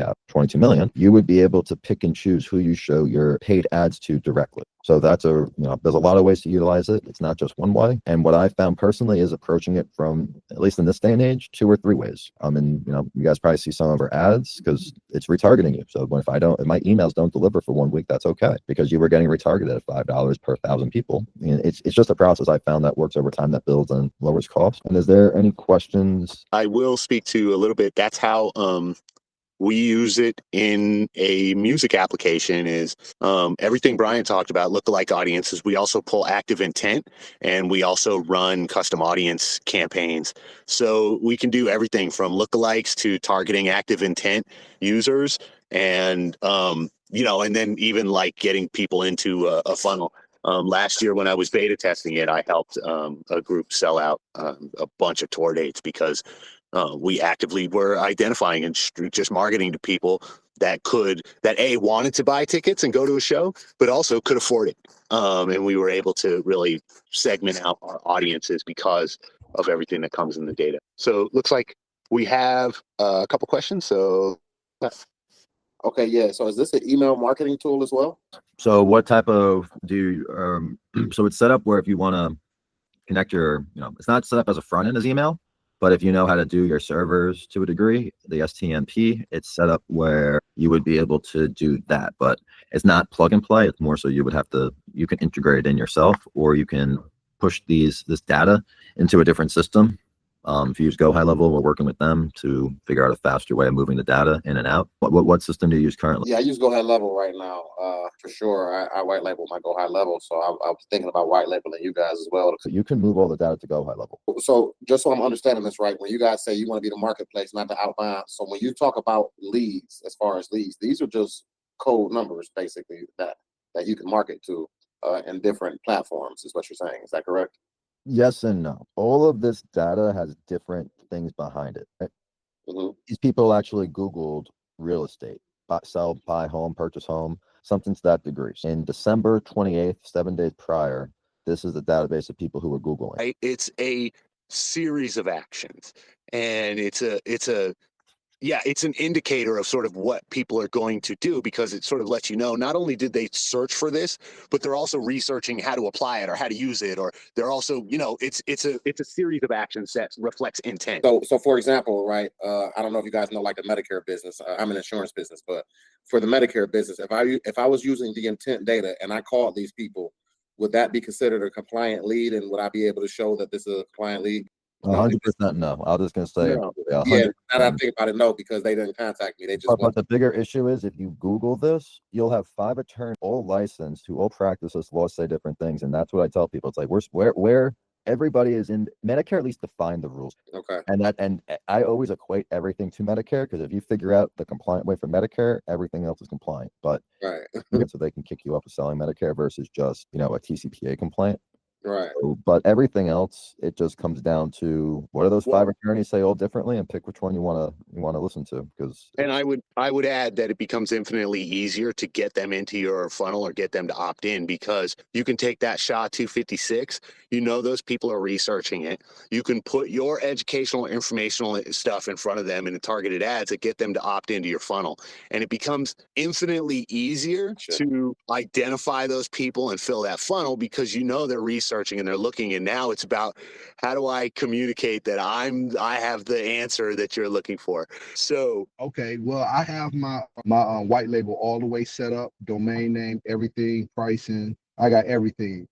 have 22 million, you would be able to pick and choose who you show your paid ads to directly. So that's there's a lot of ways to utilize it. It's not just one way. And what I found personally is approaching it from, at least in this day and age, 2 or 3 ways. And you guys probably see some of our ads because it's retargeting you. So if my emails don't deliver for 1 week, that's okay, because you were getting retargeted at $5 per 1,000 people. And it's just a process I found that works over time, that builds and lowers costs. And is there any questions? I will speak to a little bit. That's how we use it in a music application. Is everything Brian talked about, lookalike audiences. We also pull active intent, and we also run custom audience campaigns. So we can do everything from lookalikes to targeting active intent users, and and then even like getting people into a funnel. Last year when I was beta testing it, I helped a group sell out a bunch of tour dates because we actively were identifying and just marketing to people that wanted to buy tickets and go to a show, but also could afford it. And we were able to really segment out our audiences because of everything that comes in the data. So it looks like we have a couple questions. So okay, yeah. So is this an email marketing tool as well? So what type of so it's set up where if you want to connect it's not set up as a front end as email, but if you know how to do your servers to a degree, the STMP, it's set up where you would be able to do that, but it's not plug and play. It's more so you can integrate it in yourself, or you can push this data into a different system. If you use Go High Level, we're working with them to figure out a faster way of moving the data in and out. What system do you use currently? Yeah, I use Go High Level right now. For sure, I white label my Go High Level, so I was thinking about white labeling you guys as well. So you can move all the data to Go High Level. So just so I'm understanding this right, when you guys say you want to be the marketplace, not the outbound. So when you talk about leads, as far as leads, these are just code numbers basically that you can market to in different platforms, is what you're saying. Is that correct? Yes and no. All of this data has different things behind it. Right? Mm-hmm. These people actually Googled real estate, sell, buy home, purchase home, something to that degree. In December 28th, 7 days prior, this is the database of people who were Googling. It's a series of actions, and it's an indicator of sort of what people are going to do, because it sort of lets you know not only did they search for this, but they're also researching how to apply it or how to use it, or they're also, it's a series of actions that reflects intent. So for example, right, I don't know if you guys know like the Medicare business. I'm an insurance business, but for the Medicare business, if I was using the intent data and I called these people, would that be considered a compliant lead, and would I be able to show that this is a compliant lead? 100% no. I was just going to say, No. 100%. Yeah, now that I think about it, no, because they didn't contact me. They just But the bigger issue is if you Google this, you'll have 5 attorneys, all licensed, who all practice this law, say different things. And that's what I tell people. It's like, where everybody is in Medicare, at least define the rules. Okay. And I always equate everything to Medicare, because if you figure out the compliant way for Medicare, everything else is compliant. But right. So they can kick you off of selling Medicare versus just, a TCPA compliant. Right. So, but everything else, it just comes down to what do those 5 attorneys say all differently, and pick which one you want to listen to. And I would add that it becomes infinitely easier to get them into your funnel or get them to opt in, because you can take that SHA-256. Those people are researching it. You can put your educational, informational stuff in front of them in the targeted ads that get them to opt into your funnel, and it becomes infinitely easier to identify those people and fill that funnel, because they're researching and they're looking, and now it's about how do I communicate that I have the answer that you're looking for. So okay, well, I have my white label all the way set up, domain name, everything, pricing. I got everything.